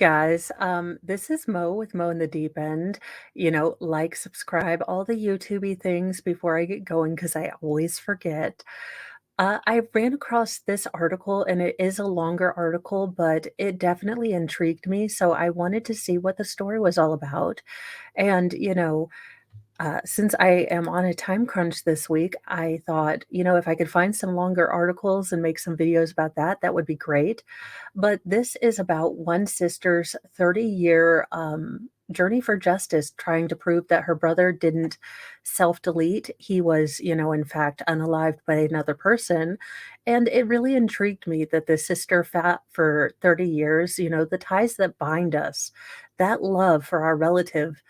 Guys. This is Mo with Mo in the Deep End. Like, subscribe, all the YouTubey things before I get going because I always forget. I ran across this article and it is a longer article, but it definitely intrigued me. So I wanted to see what the story was all about. And, since I am on a time crunch this week, I thought, if I could find some longer articles and make some videos about that, that would be great. But this is about one sister's 30-year journey for justice, trying to prove that her brother didn't self delete. He was, in fact, unalived by another person. And it really intrigued me that the sister fought for 30 years, the ties that bind us, that love for our relative,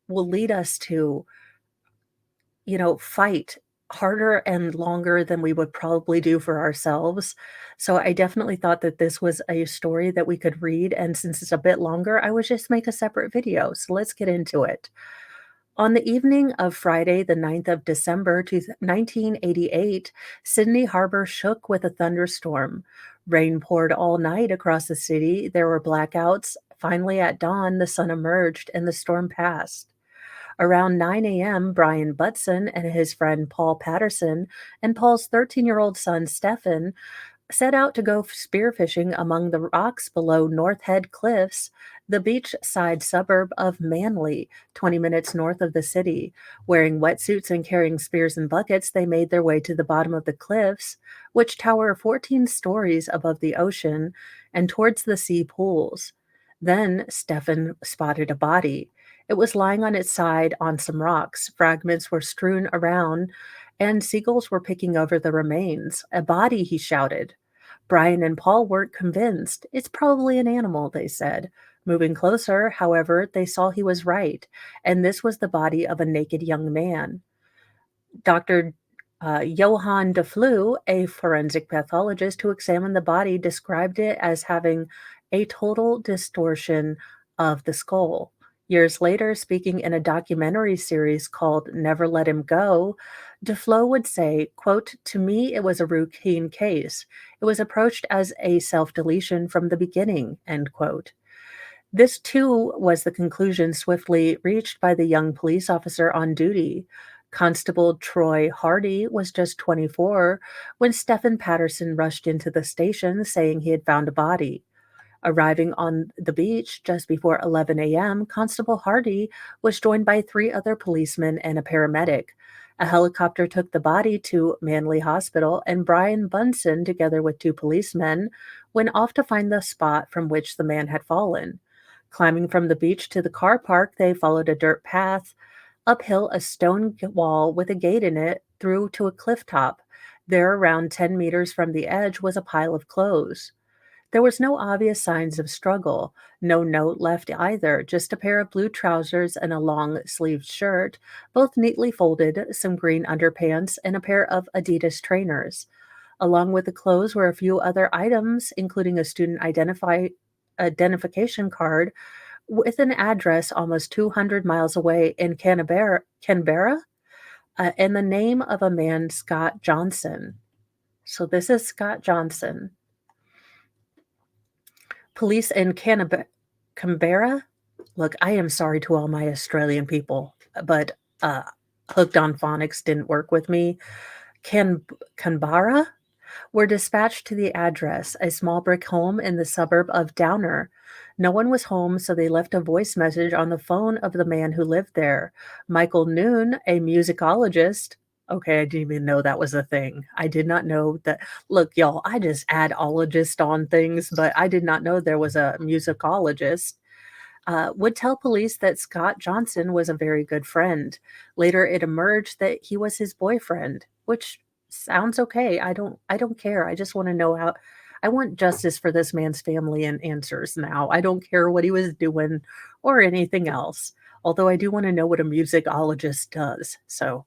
will lead us to, fight harder and longer than we would probably do for ourselves. So I definitely thought that this was a story that we could read, and since it's a bit longer, I would just make a separate video. So let's get into it. On the evening of Friday, the 9th of December 1988, Sydney Harbor shook with a thunderstorm. Rain poured all night across the city. There were blackouts. Finally, at dawn, the sun emerged and the storm passed. Around 9 a.m., Brian Butson and his friend Paul Patterson and Paul's 13-year-old son Stephen set out to go spearfishing among the rocks below North Head Cliffs, the beachside suburb of Manly, 20 minutes north of the city. Wearing wetsuits and carrying spears and buckets, they made their way to the bottom of the cliffs, which tower 14 stories above the ocean and towards the sea pools. Then Stefan spotted a body. It was lying on its side on some rocks. Fragments were strewn around, and seagulls were picking over the remains. A body, he shouted. Brian and Paul weren't convinced. It's probably an animal, they said. Moving closer, however, they saw he was right, and this was the body of a naked young man. Dr. Johann de Flue, a forensic pathologist who examined the body, described it as having a total distortion of the skull. Years later, speaking in a documentary series called Never Let Him Go, DeFlo would say, quote, "To me, it was a routine case. It was approached as a self-deletion from the beginning," end quote. This, too, was the conclusion swiftly reached by the young police officer on duty. Constable Troy Hardy was just 24 when Stephen Patterson rushed into the station saying he had found a body. Arriving on the beach just before 11 a.m., Constable Hardy was joined by three other policemen and a paramedic. A helicopter took the body to Manly Hospital, and Brian Bunsen, together with two policemen, went off to find the spot from which the man had fallen. Climbing from the beach to the car park, they followed a dirt path uphill a stone wall with a gate in it through to a cliff top. There, around 10 meters from the edge, was a pile of clothes. There was no obvious signs of struggle, no note left either, just a pair of blue trousers and a long-sleeved shirt, both neatly folded, some green underpants, and a pair of Adidas trainers. Along with the clothes were a few other items, including a student identification card with an address almost 200 miles away in Canberra, and the name of a man, Scott Johnson. So this is Scott Johnson. Police in Canberra. Look, I am sorry to all my Australian people, but Hooked on Phonics didn't work with me. Canberra were dispatched to the address, a small brick home in the suburb of Downer. No one was home, so they left a voice message on the phone of the man who lived there. Michael Noon, a musicologist. Okay, I didn't even know that was a thing. I did not know that. Look, y'all, I just add ologist on things, but I did not know there was a musicologist. Would tell police that Scott Johnson was a very good friend. Later, it emerged that he was his boyfriend, which sounds okay. I don't care. I just want to know how. I want justice for this man's family and answers now. I don't care what he was doing or anything else. Although I do want to know what a musicologist does. So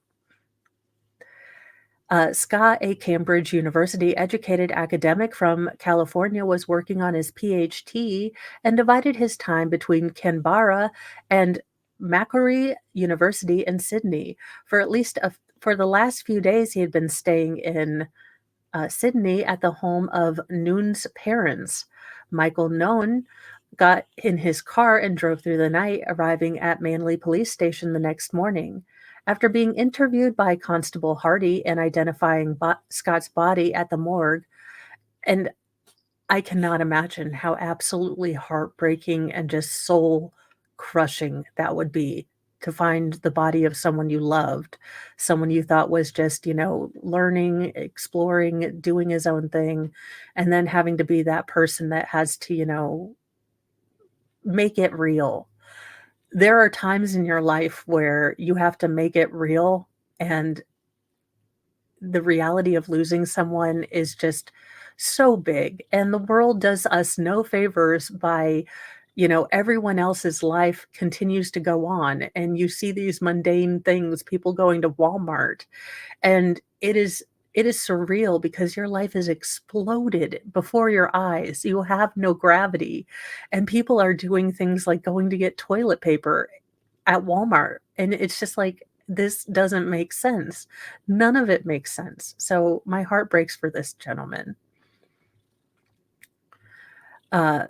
Scott, a Cambridge University educated academic from California, was working on his PhD and divided his time between Canberra and Macquarie University in Sydney. For the last few days, he had been staying in Sydney at the home of Noon's parents. Michael Noon got in his car and drove through the night, arriving at Manly Police Station the next morning. After being interviewed by Constable Hardy and identifying Scott's body at the morgue, and I cannot imagine how absolutely heartbreaking and just soul crushing that would be to find the body of someone you loved, someone you thought was just, learning, exploring, doing his own thing, and then having to be that person that has to, make it real. There are times in your life where you have to make it real, and the reality of losing someone is just so big, and the world does us no favors by everyone else's life continues to go on, and you see these mundane things, people going to Walmart, and it is surreal because your life is exploded before your eyes. You have no gravity, and people are doing things like going to get toilet paper at Walmart, and it's just like, this doesn't make sense. None of it makes sense. So my heart breaks for this gentleman. Uh,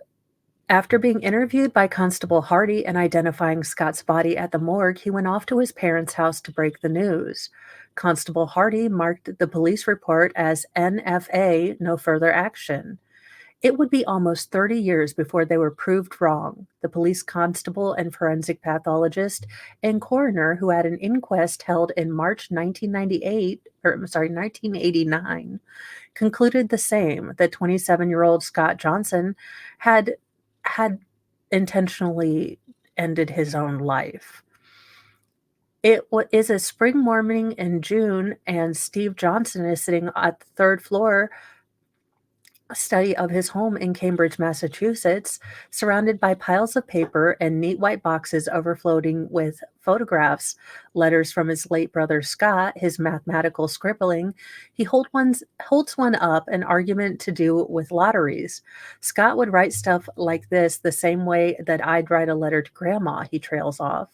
After being interviewed by Constable Hardy and identifying Scott's body at the morgue, he went off to his parents' house to break the news. Constable Hardy marked the police report as NFA, no further action. It would be almost 30 years before they were proved wrong. The police constable and forensic pathologist and coroner who had an inquest held in March 1998, or I'm sorry, 1989, concluded the same, that 27-year-old Scott Johnson had intentionally ended his own life. Is a spring morning in June, and Steve Johnson is sitting at the third floor study of his home in Cambridge, Massachusetts, surrounded by piles of paper and neat white boxes overflowing with photographs, letters from his late brother Scott, his mathematical scribbling. He holds one up, an argument to do with lotteries. Scott would write stuff like this the same way that I'd write a letter to grandma, he trails off.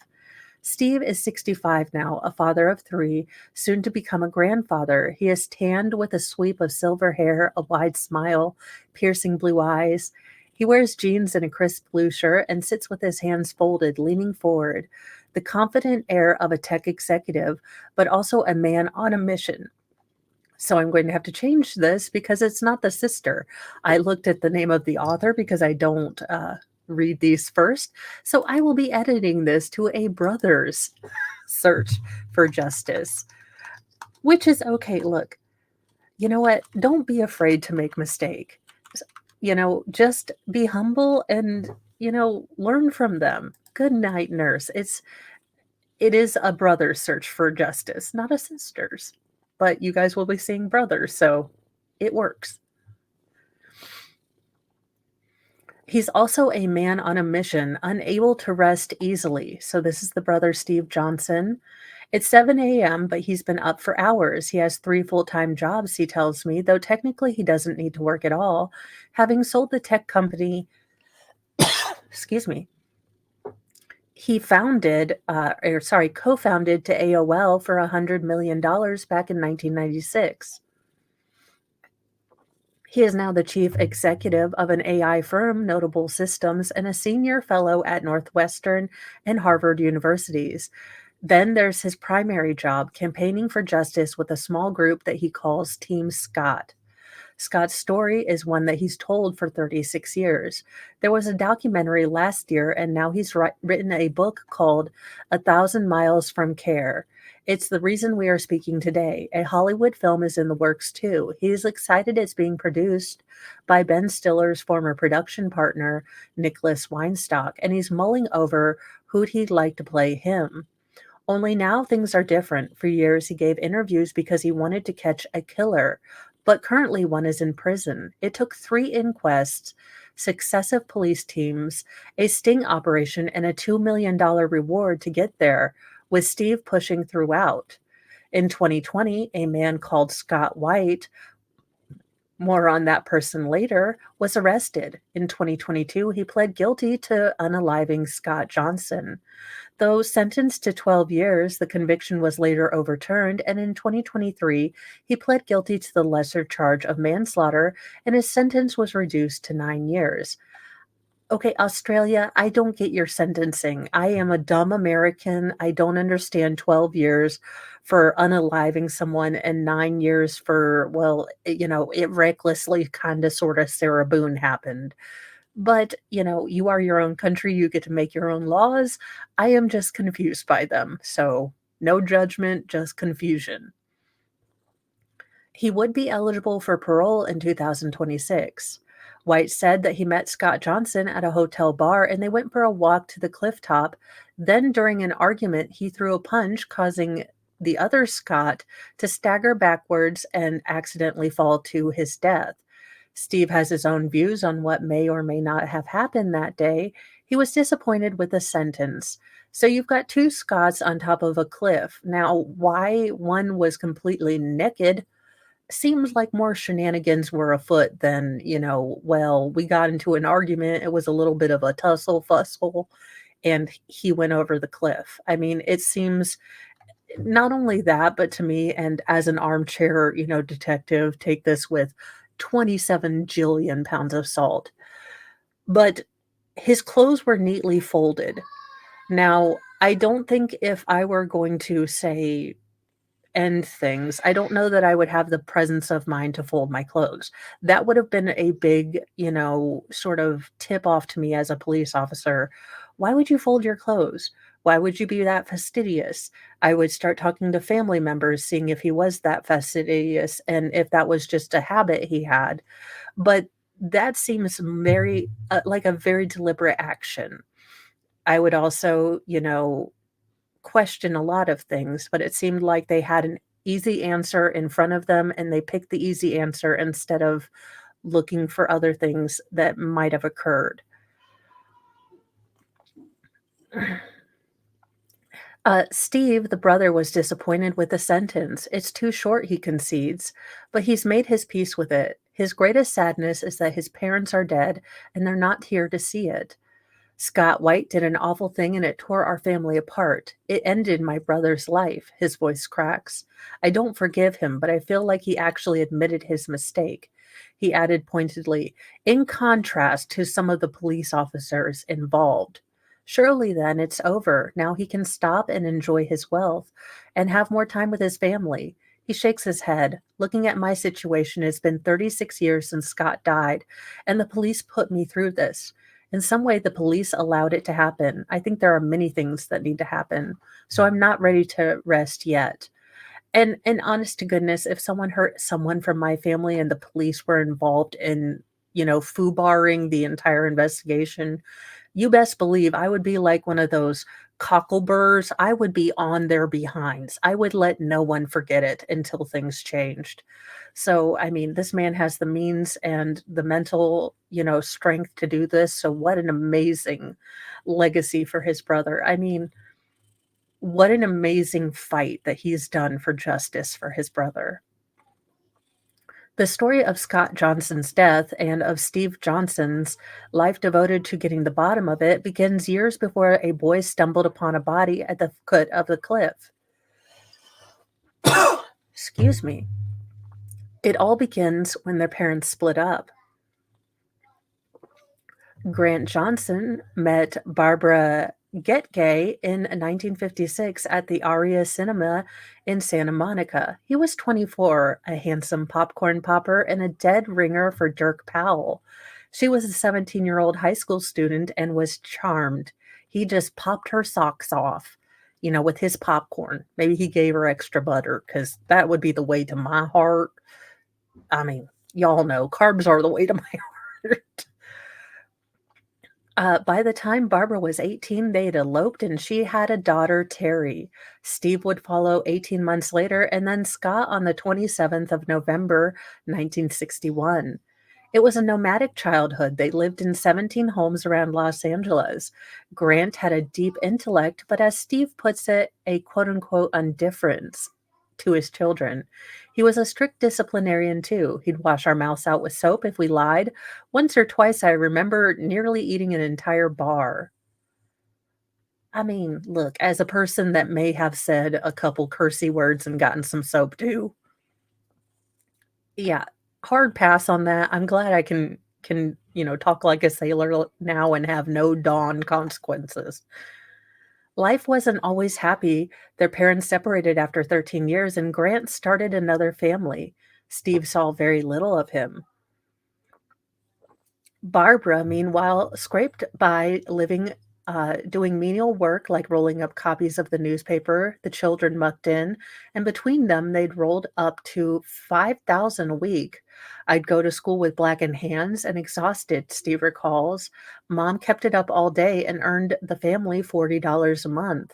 Steve is 65 now, a father of three, soon to become a grandfather. He is tanned with a sweep of silver hair, a wide smile, piercing blue eyes. He wears jeans and a crisp blue shirt and sits with his hands folded, leaning forward, the confident air of a tech executive, but also a man on a mission. So I'm going to have to change this because it's not the sister. I looked at the name of the author because I don't read these first. So I will be editing this to a brother's search for justice, which is okay. Look, you know what? Don't be afraid to make mistake. Just be humble and, learn from them. Good night, nurse. It is a brother's search for justice, not a sister's. But you guys will be seeing brothers, so it works. He's also a man on a mission, unable to rest easily. So this is the brother Steve Johnson. It's 7 a.m., but he's been up for hours. He has 3 full-time jobs, he tells me, though technically he doesn't need to work at all, having sold the tech company, excuse me, he co-founded to AOL for $100 million back in 1996. He is now the chief executive of an AI firm, Notable Systems, and a senior fellow at Northwestern and Harvard universities. Then there's his primary job, campaigning for justice with a small group that he calls Team Scott. Scott's story is one that he's told for 36 years. There was a documentary last year, and now he's written a book called A Thousand Miles from Care. It's the reason we are speaking today. A Hollywood film is in the works too. He's excited it's being produced by Ben Stiller's former production partner, Nicholas Weinstock, and he's mulling over who'd he'd like to play him. Only now things are different. For years, he gave interviews because he wanted to catch a killer, but currently one is in prison. It took 3 inquests, successive police teams, a sting operation, and a $2 million reward to get there, with Steve pushing throughout. In 2020, a man called Scott White, more on that person later, was arrested. In 2022, he pled guilty to unaliving Scott Johnson. Though sentenced to 12 years, the conviction was later overturned, and in 2023, he pled guilty to the lesser charge of manslaughter, and his sentence was reduced to 9 years. Okay, Australia, I don't get your sentencing. I am a dumb American. I don't understand 12 years for unaliving someone and 9 years for, well, it recklessly kinda sorta Sarah Boone happened. But, you are your own country, you get to make your own laws. I am just confused by them. So, no judgment, just confusion. He would be eligible for parole in 2026. White said that he met Scott Johnson at a hotel bar and they went for a walk to the cliff top. Then, during an argument, he threw a punch, causing the other Scott to stagger backwards and accidentally fall to his death. Steve has his own views on what may or may not have happened that day. He was disappointed with the sentence. So you've got two Scotts on top of a cliff. Now, why one was completely naked seems like more shenanigans were afoot than, well, we got into an argument. It was a little bit of a tussle fussle, and he went over the cliff. I mean, it seems not only that, but to me, and as an armchair, detective, take this with 27 jillion pounds of salt. But his clothes were neatly folded. Now, I don't think if I were going to say end things, I don't know that I would have the presence of mind to fold my clothes. That would have been a big, sort of tip off to me as a police officer. Why would you fold your clothes? Why would you be that fastidious? I would start talking to family members, seeing if he was that fastidious and if that was just a habit he had. But that seems very, like a very deliberate action. I would also, question a lot of things, but it seemed like they had an easy answer in front of them and they picked the easy answer instead of looking for other things that might have occurred. Steve, the brother, was disappointed with the sentence. It's too short, he concedes, but he's made his peace with it. His greatest sadness is that his parents are dead and they're not here to see it. Scott White did an awful thing and it tore our family apart. It ended my brother's life. His voice cracks. I don't forgive him, but I feel like he actually admitted his mistake. He added pointedly, in contrast to some of the police officers involved. Surely then it's over. Now he can stop and enjoy his wealth and have more time with his family. He shakes his head. Looking at my situation, it's been 36 years since Scott died, and the police put me through this. In some way, the police allowed it to happen. I think there are many things that need to happen. So I'm not ready to rest yet. And honest to goodness, if someone hurt someone from my family and the police were involved in, foobarring the entire investigation, you best believe I would be like one of those cockleburs. I would be on their behinds. I would let no one forget it until things changed. So, I mean, this man has the means and the mental, strength to do this. So, what an amazing legacy for his brother. I mean, what an amazing fight that he's done for justice for his brother. The story of Scott Johnson's death and of Steve Johnson's life devoted to getting the bottom of it begins years before a boy stumbled upon a body at the foot of the cliff. Excuse me. It all begins when their parents split up. Grant Johnson met Barbara Getgay in 1956 at the Aria Cinema in Santa Monica. He was 24, a handsome popcorn popper, and a dead ringer for Dirk Powell. She was a 17-year-old high school student and was charmed. He just popped her socks off, with his popcorn. Maybe he gave her extra butter because that would be the way to my heart. I mean, y'all know carbs are the way to my heart. By the time Barbara was 18, they had eloped and she had a daughter, Terry. Steve would follow 18 months later, and then Scott on the 27th of November, 1961. It was a nomadic childhood. They lived in 17 homes around Los Angeles. Grant had a deep intellect, but as Steve puts it, a quote unquote indifference to his children. He was a strict disciplinarian too. He'd wash our mouths out with soap if we lied. Once or twice, I remember nearly eating an entire bar. I mean, look, as a person that may have said a couple cursey words and gotten some soap too, yeah, hard pass on that. I'm glad I can talk like a sailor now and have no dawn consequences. Life wasn't always happy. Their parents separated after 13 years, and Grant started another family. Steve saw very little of him. Barbara, meanwhile, scraped by doing menial work like rolling up copies of the newspaper the children mucked in, and between them, they'd rolled up to 5,000 a week. I'd go to school with blackened hands and exhausted, Steve recalls. Mom kept it up all day and earned the family $40 a month.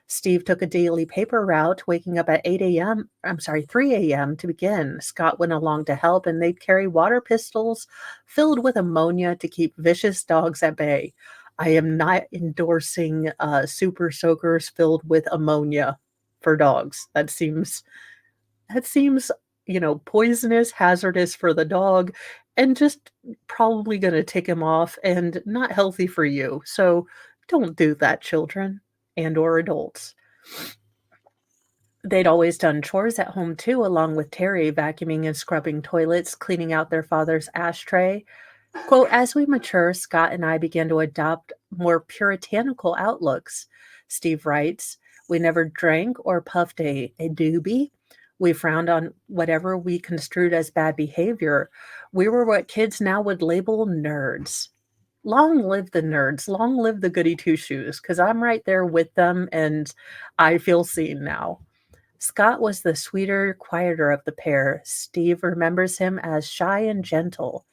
Steve took a daily paper route, waking up at 3 a.m. to begin. Scott went along to help, and they'd carry water pistols filled with ammonia to keep vicious dogs at bay. I am not endorsing super soakers filled with ammonia for dogs. That seems, poisonous, hazardous for the dog, and just probably going to tick him off and not healthy for you. So don't do that, children and or adults. They'd always done chores at home too, along with Terry, vacuuming and scrubbing toilets, cleaning out their father's ashtray. Quote, as we mature, Scott and I began to adopt more puritanical outlooks. Steve writes, we never drank or puffed a doobie. We frowned on whatever we construed as bad behavior. We were what kids now would label nerds. Long live the nerds. Long live the goody two shoes, because I'm right there with them and I feel seen now. Scott was the sweeter, quieter of the pair. Steve remembers him as shy and gentle.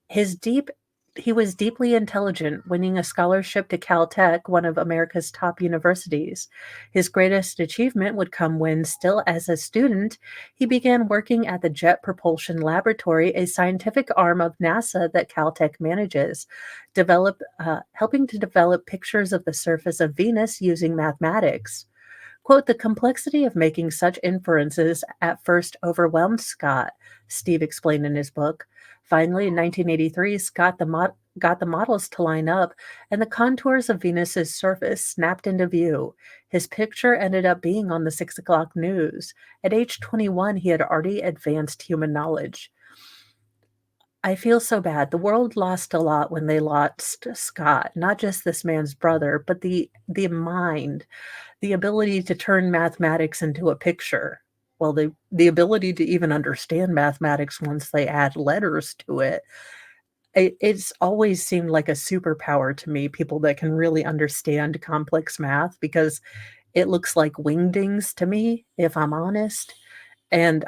His deep he was deeply intelligent, winning a scholarship to Caltech, one of America's top universities. His greatest achievement would come when, still as a student, he began working at the Jet Propulsion Laboratory, a scientific arm of NASA that Caltech manages, helping to develop pictures of the surface of Venus using mathematics. Quote, the complexity of making such inferences at first overwhelmed Scott, Steve explained in his book. Finally, in 1983, Scott got the models to line up, and the contours of Venus's surface snapped into view. His picture ended up being on the 6 o'clock news. At age 21, he had already advanced human knowledge. I feel so bad. The world lost a lot when they lost Scott, not just this man's brother, but the mind, the ability to turn mathematics into a picture. Well, the ability to even understand mathematics once they add letters to it. It's always seemed like a superpower to me, people that can really understand complex math, because it looks like wingdings to me, if I'm honest. And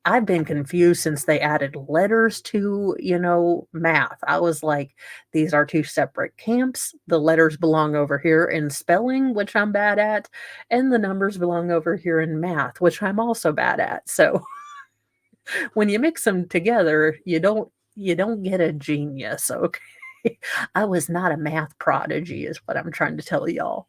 I've been confused since they added letters to, math. I was like, these are two separate camps. The letters belong over here in spelling, which I'm bad at, and the numbers belong over here in math, which I'm also bad at. So when you mix them together, you don't get a genius, okay? I was not a math prodigy is what I'm trying to tell y'all.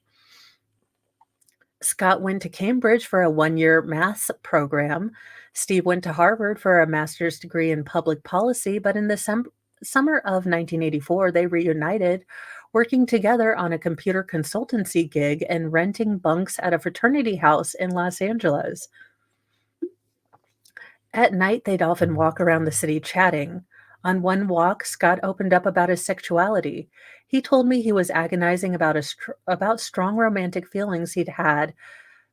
Scott went to Cambridge for a 1-year maths program. Steve went to Harvard for a master's degree in public policy, but in the summer of 1984, they reunited, working together on a computer consultancy gig and renting bunks at a fraternity house in Los Angeles. At night, they'd often walk around the city chatting. On one walk, Scott opened up about his sexuality. He told me he was agonizing about strong romantic feelings he'd had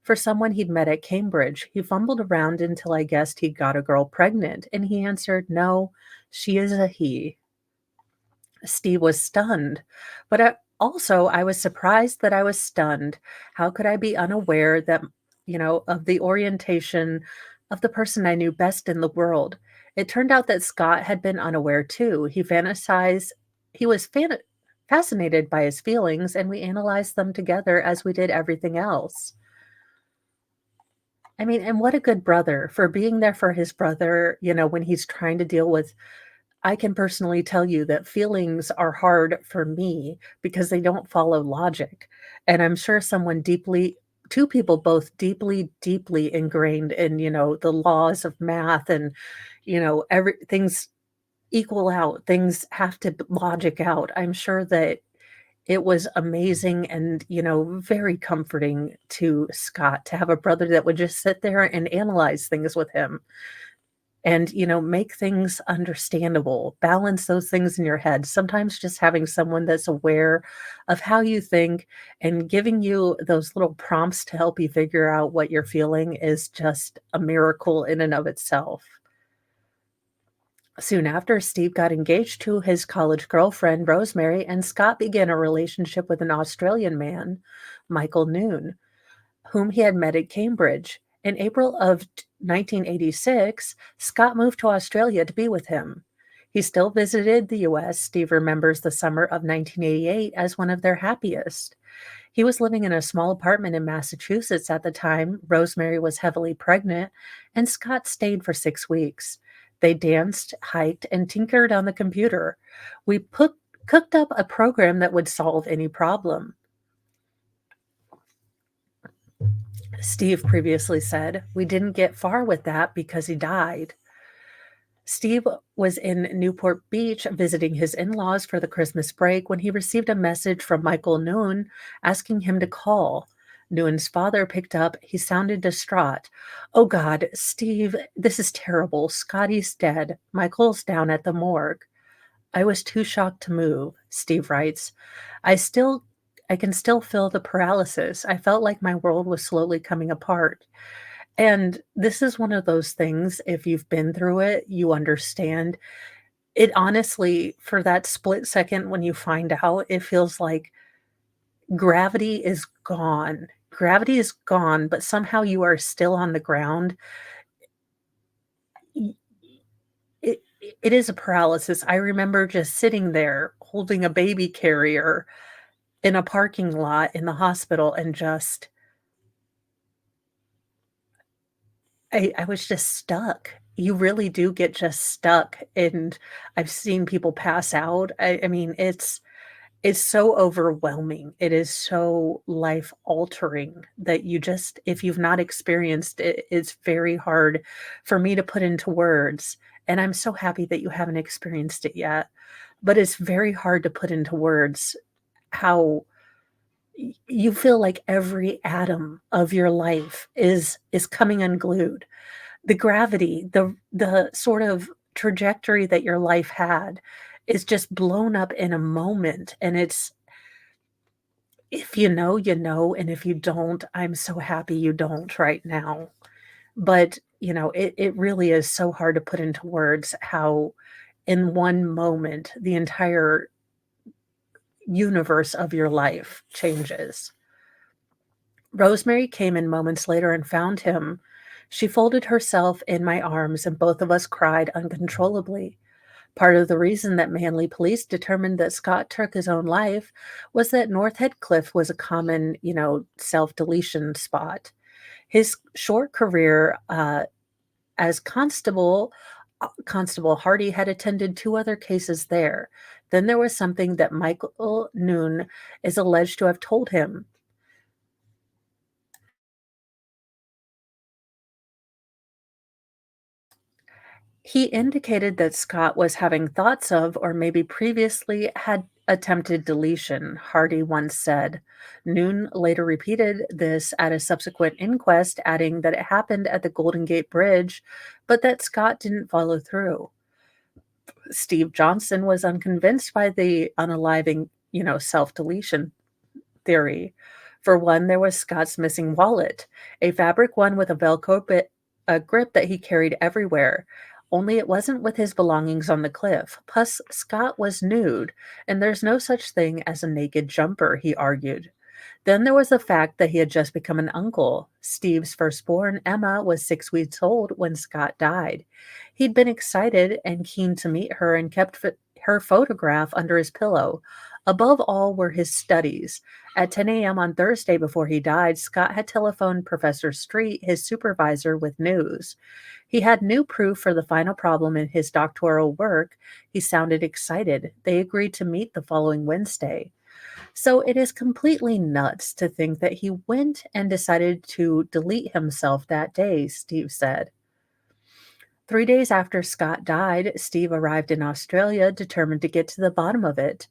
for someone he'd met at Cambridge. He fumbled around until I guessed he'd got a girl pregnant, and he answered, no, she is a he. Steve was stunned, but I was surprised that I was stunned. How could I be unaware that, of the orientation of the person I knew best in the world? It turned out that Scott had been unaware too. He was fascinated by his feelings, and we analyzed them together as we did everything else. I mean, and what a good brother for being there for his brother, when he's trying to deal with. I can personally tell you that feelings are hard for me because they don't follow logic. And I'm sure two people both deeply, deeply ingrained in, the laws of math and, things equal out, things have to logic out. I'm sure that it was amazing and, very comforting to Scott to have a brother that would just sit there and analyze things with him. and, make things understandable, balance those things in your head. Sometimes just having someone that's aware of how you think and giving you those little prompts to help you figure out what you're feeling is just a miracle in and of itself. Soon after, Steve got engaged to his college girlfriend, Rosemary, and Scott began a relationship with an Australian man, Michael Noon, whom he had met at Cambridge. In April of 1986, Scott moved to Australia to be with him. He still visited the US. Steve remembers the summer of 1988 as one of their happiest. He was living in a small apartment in Massachusetts at the time. Rosemary was heavily pregnant, and Scott stayed for 6 weeks. They danced, hiked, and tinkered on the computer. Cooked up a program that would solve any problem. Steve previously said, "We didn't get far with that because he died." Steve was in Newport Beach visiting his in laws for the Christmas break when he received a message from Michael Noon asking him to call. Noon's father picked up. He sounded distraught. "Oh God, Steve, this is terrible. Scotty's dead. Michael's down at the morgue." "I was too shocked to move," Steve writes. I still I can still feel the paralysis. I felt like my world was slowly coming apart. And this is one of those things, if you've been through it, you understand. It honestly, for that split second when you find out, it feels like gravity is gone. Gravity is gone, but somehow you are still on the ground. Y- it is a paralysis. I remember just sitting there holding a baby carrier in a parking lot in the hospital and just I was just stuck. You really do get just stuck, and I've seen people pass out. I mean, it's so overwhelming. It is so life altering that you just if you've not experienced it, it's very hard for me to put into words, and I'm so happy that you haven't experienced it yet, but it's very hard to put into words how you feel like every atom of your life is coming unglued. The gravity, the sort of trajectory that your life had is just blown up in a moment, and it's if you know, you know, and if you don't, I'm so happy you don't right now. But, it really is so hard to put into words how in one moment the entire universe of your life changes. Rosemary came in moments later and found him. She folded herself in my arms, and both of us cried uncontrollably. Part of the reason that Manly police determined that Scott took his own life was that North Heathcliff was a common, self deletion spot. His short career as Constable Hardy had attended two other cases there. Then there was something that Michael Noon is alleged to have told him. He indicated that Scott was having thoughts of, or maybe previously had attempted deletion, Hardy once said. Noon later repeated this at a subsequent inquest, adding that it happened at the Golden Gate Bridge, but that Scott didn't follow through. Steve Johnson was unconvinced by the unaliving, self deletion theory. For one, there was Scott's missing wallet, a fabric one with a a grip that he carried everywhere. Only it wasn't with his belongings on the cliff. Plus, Scott was nude, and there's no such thing as a naked jumper, he argued. Then there was the fact that he had just become an uncle. Steve's firstborn, Emma, was 6 weeks old when Scott died. He'd been excited and keen to meet her and kept her photograph under his pillow. Above all were his studies. At 10 a.m. on Thursday before he died, Scott had telephoned Professor Street, his supervisor, with news. He had new proof for the final problem in his doctoral work. He sounded excited. They agreed to meet the following Wednesday. So it is completely nuts to think that he went and decided to delete himself that day, Steve said. 3 days after Scott died, Steve arrived in Australia, determined to get to the bottom of it.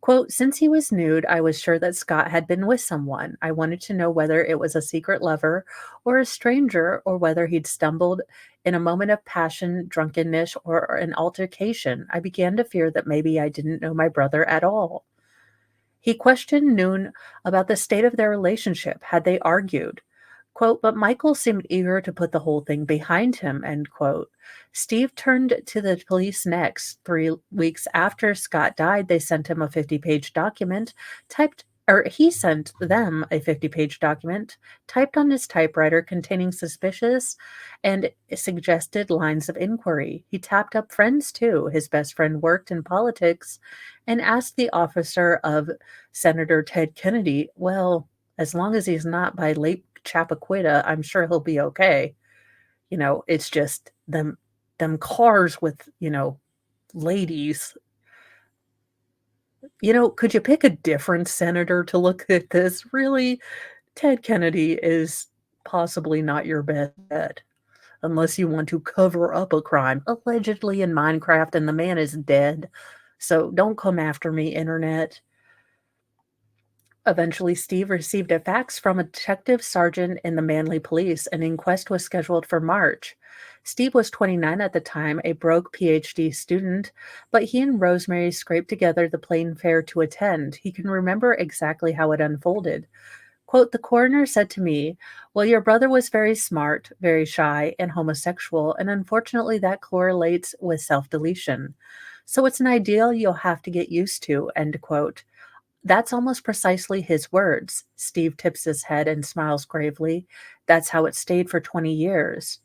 Quote, since he was nude, I was sure that Scott had been with someone. I wanted to know whether it was a secret lover or a stranger, or whether he'd stumbled in a moment of passion, drunkenness, or an altercation. I began to fear that maybe I didn't know my brother at all. He questioned Noon about the state of their relationship. Had they argued? Quote, but Michael seemed eager to put the whole thing behind him, end quote. Steve turned to the police next. 3 weeks after Scott died, they sent him a 50-page document typed, or he sent them a 50-page document typed on his typewriter containing suspicious and suggested lines of inquiry. He tapped up friends too. His best friend worked in politics and asked the officer of Senator Ted Kennedy, well, as long as he's not by Lake Chappaquidda, I'm sure he'll be okay. It's just them cars with, ladies. Could you pick a different senator to look at this? Really? Ted Kennedy is possibly not your best bet unless you want to cover up a crime, allegedly in Minecraft, and the man is dead. So don't come after me, internet. Eventually, Steve received a fax from a detective sergeant in the Manly Police. An inquest was scheduled for March. Steve was 29 at the time, a broke PhD student, but he and Rosemary scraped together the plane fare to attend. He can remember exactly how it unfolded. Quote, the coroner said to me, well, your brother was very smart, very shy, and homosexual, and unfortunately that correlates with self-deletion. So it's an ideal you'll have to get used to, end quote. That's almost precisely his words. Steve tips his head and smiles gravely. That's how it stayed for 20 years.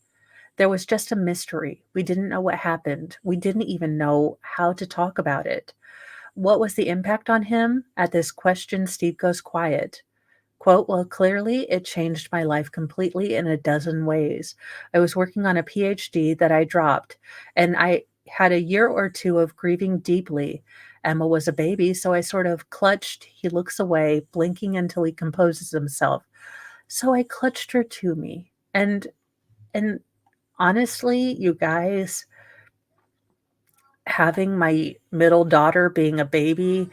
There was just a mystery. We didn't know what happened. We didn't even know how to talk about it. What was the impact on him? At this question, Steve goes quiet. Quote, well, clearly it changed my life completely in a dozen ways. I was working on a PhD that I dropped, and I had a year or two of grieving deeply. Emma was a baby, so I sort of clutched. He looks away, blinking until he composes himself. So I clutched her to me. And honestly, you guys, having my middle daughter being a baby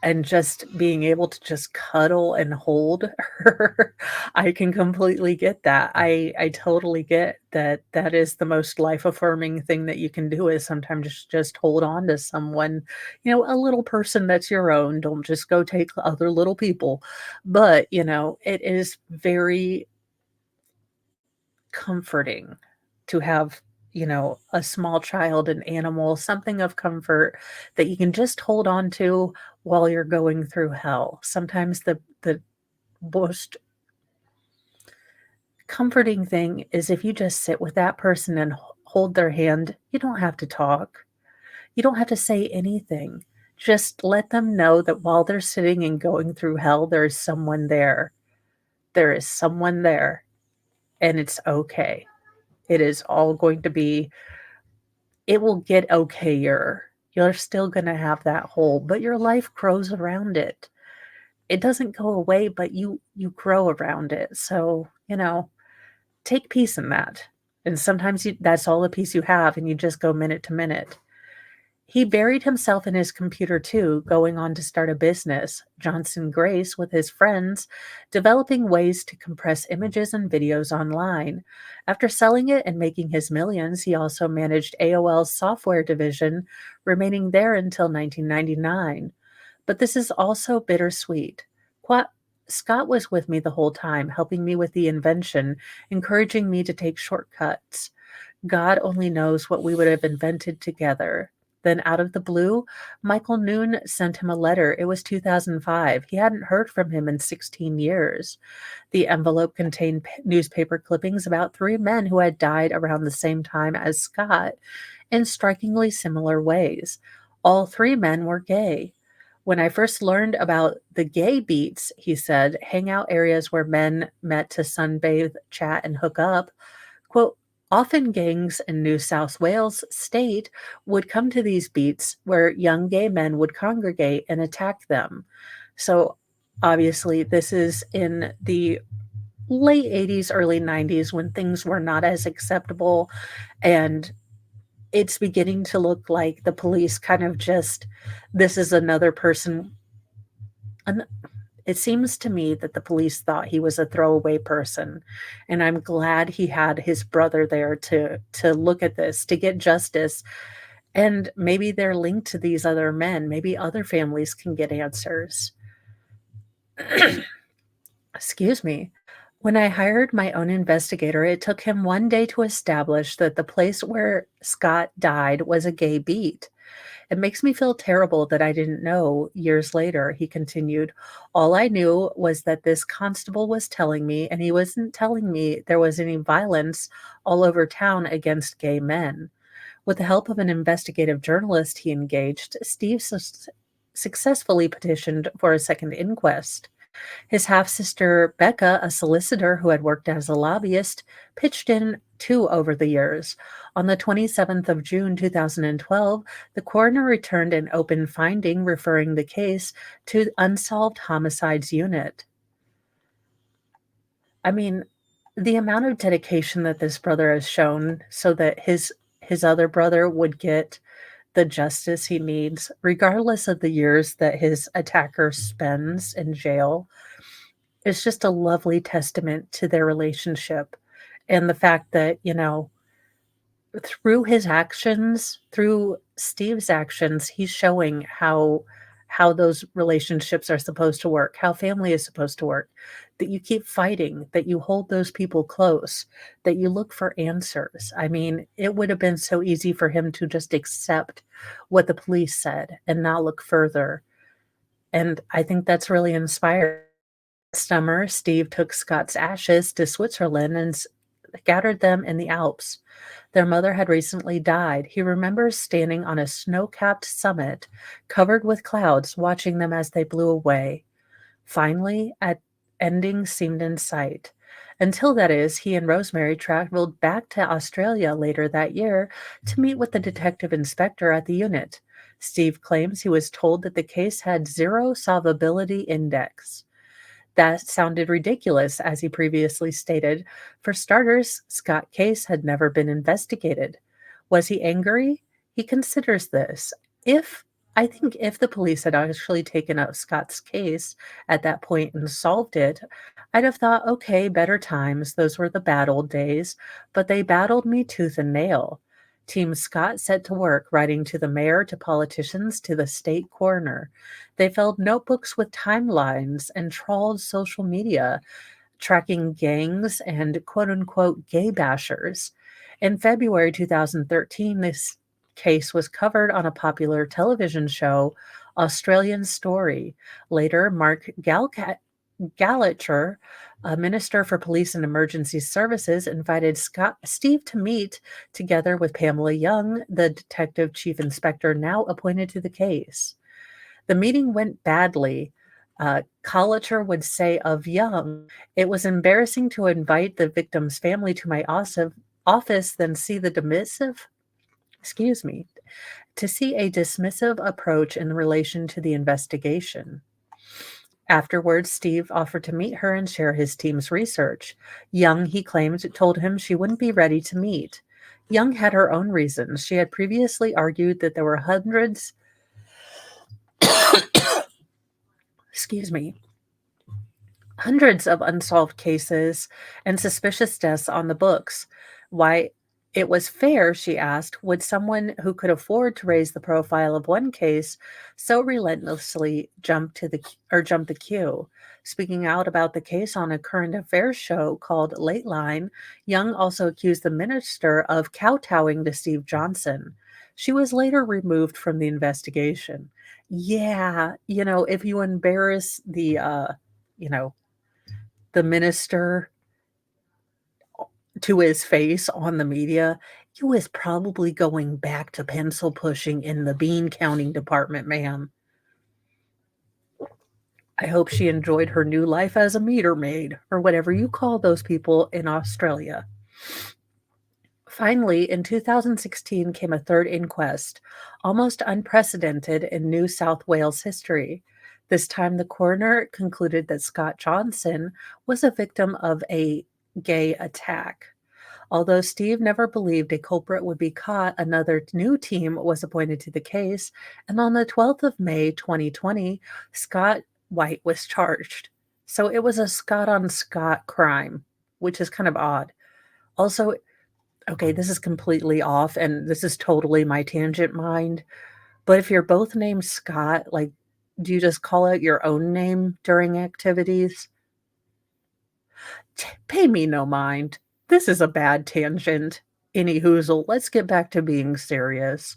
and just being able to just cuddle and hold her, I can completely get that. I totally get that that is the most life affirming thing that you can do is sometimes just hold on to someone, a little person that's your own. Don't just go take other little people. But, it is very comforting to have, a small child, an animal, something of comfort that you can just hold on to while you're going through hell. Sometimes the most comforting thing is if you just sit with that person and hold their hand. You don't have to talk. You don't have to say anything. Just let them know that while they're sitting and going through hell, there is someone there. There is someone there, and it's okay. It is all going to be it will get okayer. You're still gonna have that hole, but your life grows around it. It doesn't go away, but you grow around it. So, take peace in that. And sometimes that's all the peace you have, and you just go minute to minute. He buried himself in his computer too, going on to start a business, Johnson Grace, with his friends, developing ways to compress images and videos online. After selling it and making his millions, he also managed AOL's software division, remaining there until 1999. But this is also bittersweet. Qua Scott was with me the whole time, helping me with the invention, encouraging me to take shortcuts. God only knows what we would have invented together. Then, out of the blue, Michael Noon sent him a letter. It was 2005. He hadn't heard from him in 16 years. The envelope contained newspaper clippings about three men who had died around the same time as Scott in strikingly similar ways. All three men were gay. When I first learned about the gay beats, he said, hangout areas where men met to sunbathe, chat, and hook up, quote, often gangs in New South Wales state would come to these beats where young gay men would congregate and attack them. So obviously, this is in the late 80s, early 90s when things were not as acceptable. And it's beginning to look like the police kind of just, this is another person. And it seems to me that the police thought he was a throwaway person, and I'm glad he had his brother there to look at this, to get justice, and maybe they're linked to these other men. Maybe other families can get answers. Excuse me. When I hired my own investigator, it took him 1 day to establish that the place where Scott died was a gay beat. It makes me feel terrible that I didn't know years later, he continued. All I knew was that this constable was telling me, and he wasn't telling me there was any violence all over town against gay men. With the help of an investigative journalist he engaged, Steve successfully petitioned for a second inquest. His half sister, Becca, a solicitor who had worked as a lobbyist, pitched in too over the years. On the 27th of June 2012, the coroner returned an open finding referring the case to the Unsolved Homicides Unit. I mean, the amount of dedication that this brother has shown so that his other brother would get the justice he needs, regardless of the years that his attacker spends in jail, is just a lovely testament to their relationship, and the fact that, through his actions, through Steve's actions, he's showing how those relationships are supposed to work, how family is supposed to work, that you keep fighting, that you hold those people close, that you look for answers. I mean, it would have been so easy for him to just accept what the police said and not look further, and I think that's really inspiring. Summer, Steve took Scott's ashes to Switzerland and scattered them in the Alps. Their mother had recently died. He remembers standing on a snow capped summit covered with clouds, watching them as they blew away. Finally, a ending seemed in sight. Until that is, he and Rosemary traveled back to Australia later that year to meet with the detective inspector at the unit. Steve claims he was told that the case had zero solvability index. That sounded ridiculous, as he previously stated. For starters, Scott Case had never been investigated. Was he angry? He considers this. If I think if the police had actually taken up Scott's case at that point and solved it, I'd have thought, okay, better times, those were the bad old days, but they battled me tooth and nail. Team Scott set to work, writing to the mayor, to politicians, to the state coroner. They filled notebooks with timelines and trawled social media, tracking gangs and quote unquote gay bashers. In February 2013, this case was covered on a popular television show, Australian Story. Later, Mark Gallacher, a minister for police and emergency services, invited Steve to meet together with Pamela Young, the detective chief inspector now appointed to the case. The meeting went badly. Gallacher would say of Young, it was embarrassing to invite the victim's family to my office, then see the excuse me, to see a dismissive approach in relation to the investigation. Afterwards, Steve offered to meet her and share his team's research. Young, he claimed, told him she wouldn't be ready to meet. Young had her own reasons. She had previously argued that there were excuse me, hundreds of unsolved cases and suspicious deaths on the books. Why it was fair, she asked, would someone who could afford to raise the profile of one case so relentlessly jump the queue? Speaking out about the case on a current affairs show called Late Line, Young also accused the minister of kowtowing to Steve Johnson. She was later removed from the investigation. Yeah, if you embarrass you know, the minister to his face on the media, he was probably going back to pencil pushing in the bean counting department, ma'am. I hope she enjoyed her new life as a meter maid, or whatever you call those people in Australia. Finally, in 2016 came a third inquest, almost unprecedented in New South Wales history. This time, the coroner concluded that Scott Johnson was a victim of a gay attack. Although Steve never believed a culprit would be caught, another new team was appointed to the case, and on the 12th of May 2020, Scott White was charged. So it was a Scott on Scott crime, which is kind of odd. Also, okay, this is completely off and this is totally my tangent mind, but if you're both named Scott, like, do you just call out your own name during activities? Pay me no mind. This is a bad tangent. Any hoozle, let's get back to being serious.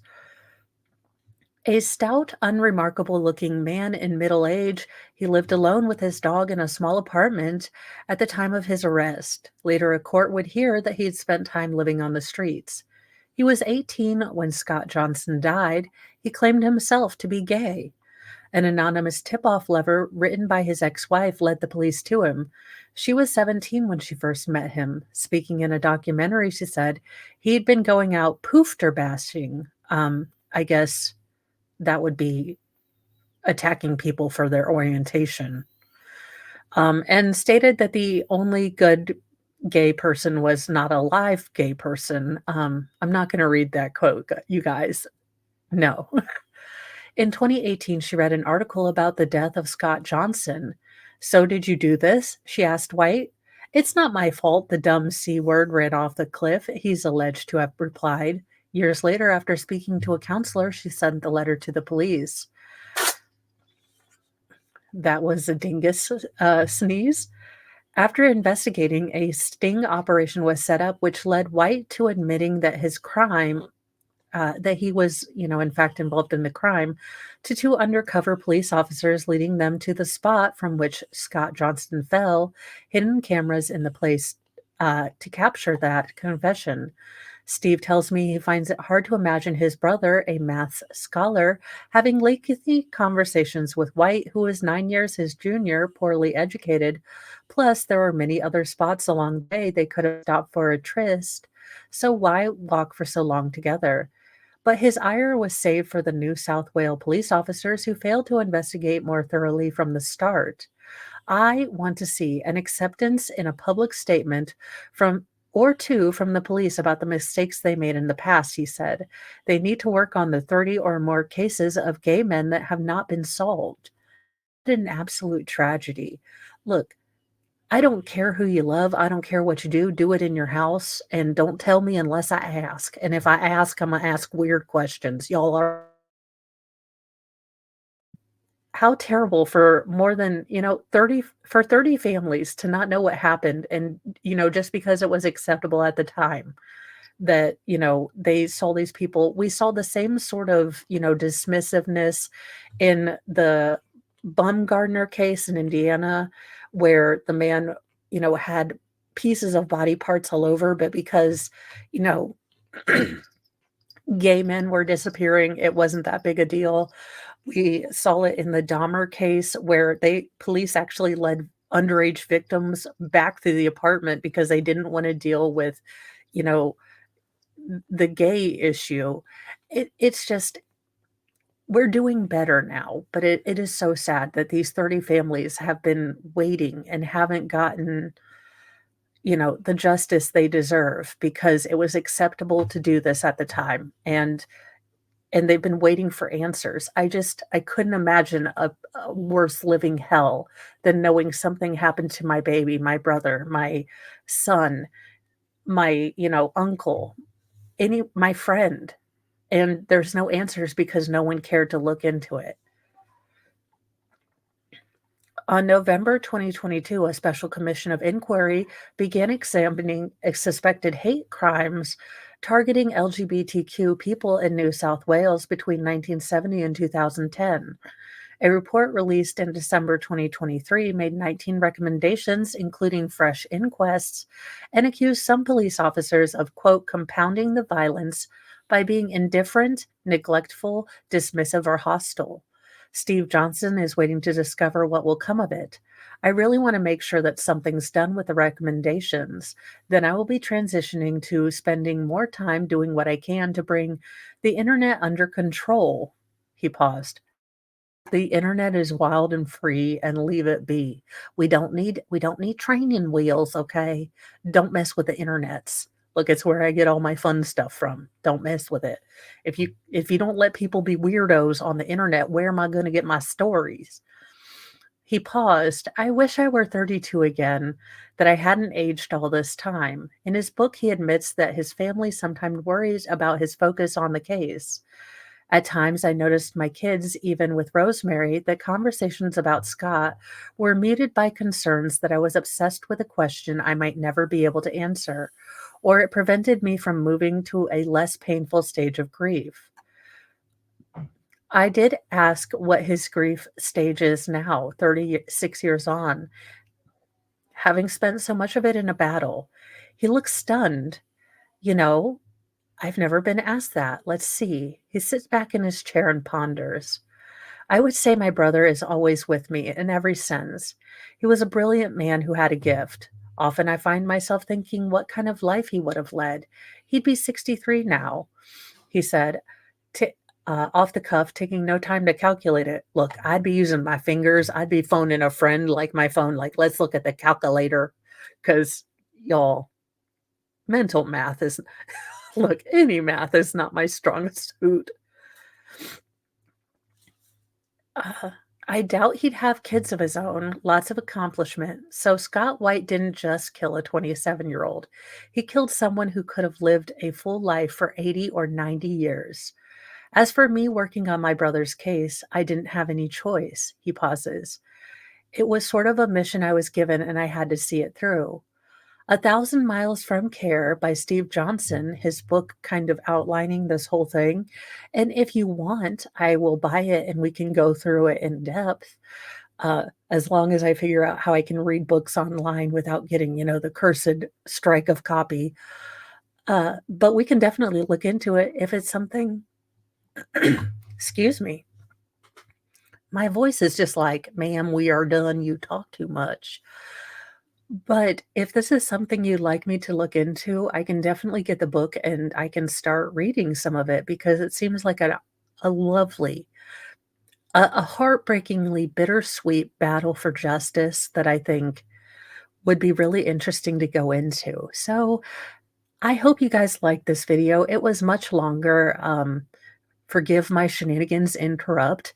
A stout, unremarkable looking man in middle age, he lived alone with his dog in a small apartment at the time of his arrest. Later, a court would hear that he had spent time living on the streets. He was 18 when Scott Johnson died. He claimed himself to be gay. An anonymous tip off letter written by his ex wife led the police to him. She was 17 when she first met him. Speaking in a documentary, she said he'd been going out poofter bashing. I guess that would be attacking people for their orientation. And stated that the only good gay person was not a live gay person. I'm not going to read that quote, you guys. No. In 2018, she read an article about the death of Scott Johnson. So, did you do this? She asked White. It's not my fault the dumb C word ran off the cliff, he's alleged to have replied. Years later, after speaking to a counselor, she sent the letter to the police. That was a dingus sneeze. After investigating, a sting operation was set up, which led White to admitting that his crime that he was, in fact, involved in the crime, to two undercover police officers, leading them to the spot from which Scott Johnston fell, hidden cameras in the place to capture that confession. Steve tells me he finds it hard to imagine his brother, a maths scholar, having lengthy conversations with White, who is 9 years his junior, poorly educated. Plus, there were many other spots along the way they could have stopped for a tryst. So why walk for so long together? But his ire was saved for the New South Wales police officers who failed to investigate more thoroughly from the start. I want to see an acceptance in a public statement from or two from the police about the mistakes they made in the past, he said. They need to work on the 30 or more cases of gay men that have not been solved. An absolute tragedy. Look, I don't care who you love. I don't care what you do. Do it in your house and don't tell me unless I ask. And if I ask, I'm going to ask weird questions. Y'all are how terrible for more than, 30 for 30 families to not know what happened and, just because it was acceptable at the time that, they saw these people. We saw the same sort of, dismissiveness in the Baumgardner case in Indiana, where the man, had pieces of body parts all over, but because, you know, gay men were disappearing, it wasn't that big a deal. We saw it in the Dahmer case where police actually led underage victims back to the apartment because they didn't want to deal with, you know, the gay issue. It's just we're doing better now, but it is so sad that these 30 families have been waiting and haven't gotten, the justice they deserve because it was acceptable to do this at the time. And they've been waiting for answers. I couldn't imagine a worse living hell than knowing something happened to my baby, my brother, my son, my, uncle, my friend, and there's no answers because no one cared to look into it. On November 2022, a special commission of inquiry began examining suspected hate crimes targeting LGBTQ people in New South Wales between 1970 and 2010. A report released in December 2023 made 19 recommendations, including fresh inquests, and accused some police officers of, quote, compounding the violence by being indifferent, neglectful, dismissive, or hostile. Steve Johnson is waiting to discover what will come of it. I really want to make sure that something's done with the recommendations. Then I will be transitioning to spending more time doing what I can to bring the internet under control. He paused. The internet is wild and free and leave it be. We don't need training wheels, okay? Don't mess with the internets. Look, it's where I get all my fun stuff from. Don't mess with it. If you don't let people be weirdos on the internet, where am I going to get my stories? He paused. I wish I were 32 again, that I hadn't aged all this time. In his book, he admits that his family sometimes worries about his focus on the case. At times, I noticed my kids, even with Rosemary, that conversations about Scott were muted by concerns that I was obsessed with a question I might never be able to answer, or it prevented me from moving to a less painful stage of grief. I did ask what his grief stage is now, 36 years on, having spent so much of it in a battle. He looks stunned. You know, I've never been asked that. Let's see. He sits back in his chair and ponders. I would say my brother is always with me in every sense. He was a brilliant man who had a gift. Often I find myself thinking what kind of life he would have led. He'd be 63 now, he said, t- off the cuff, taking no time to calculate it. Look, I'd be using my fingers. I'd be phoning a friend like my phone, like, let's look at the calculator. Because, y'all, mental math is, look, any math is not my strongest suit. Uh, I doubt he'd have kids of his own, lots of accomplishment. So Scott White didn't just kill a 27-year-old. He killed someone who could have lived a full life for 80 or 90 years. As for me working on my brother's case, I didn't have any choice. He pauses. It was sort of a mission I was given, and I had to see it through. A Thousand Miles from Care by Steve Johnson, his book kind of outlining this whole thing. And if you want, I will buy it and we can go through it in depth. As long as I figure out how I can read books online without getting, the cursed strike of copy. But we can definitely look into it if it's something, excuse me. My voice is just like, ma'am, we are done. You talk too much. But if this is something you'd like me to look into, I can definitely get the book and I can start reading some of it because it seems like a lovely, a heartbreakingly bittersweet battle for justice that I think would be really interesting to go into. So I hope you guys liked this video. It was much longer. Forgive my shenanigans interrupt,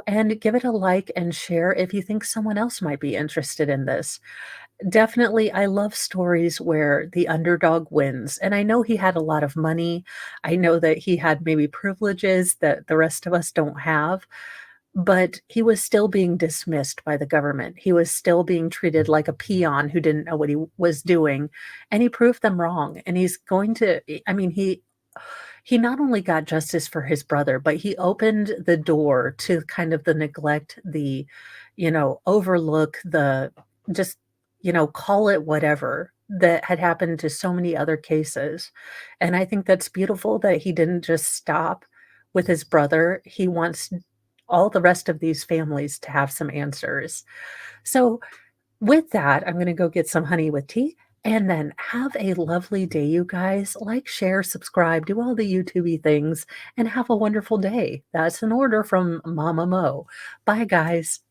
and give it a like and share if you think someone else might be interested in this. Definitely, I love stories where the underdog wins, and I know he had a lot of money. I know that he had maybe privileges that the rest of us don't have, but he was still being dismissed by the government. He was still being treated like a peon who didn't know what he was doing, and he proved them wrong, and he's going to I mean, he not only got justice for his brother, but he opened the door to kind of the neglect, the, overlook, the just, call it whatever that had happened to so many other cases. And I think that's beautiful that he didn't just stop with his brother. He wants all the rest of these families to have some answers. So with that, I'm gonna go get some honey with tea, and then have a lovely day, you guys. Like, share, subscribe, do all the YouTubey things, and have a wonderful day. That's an order from Mama Mo. Bye, guys.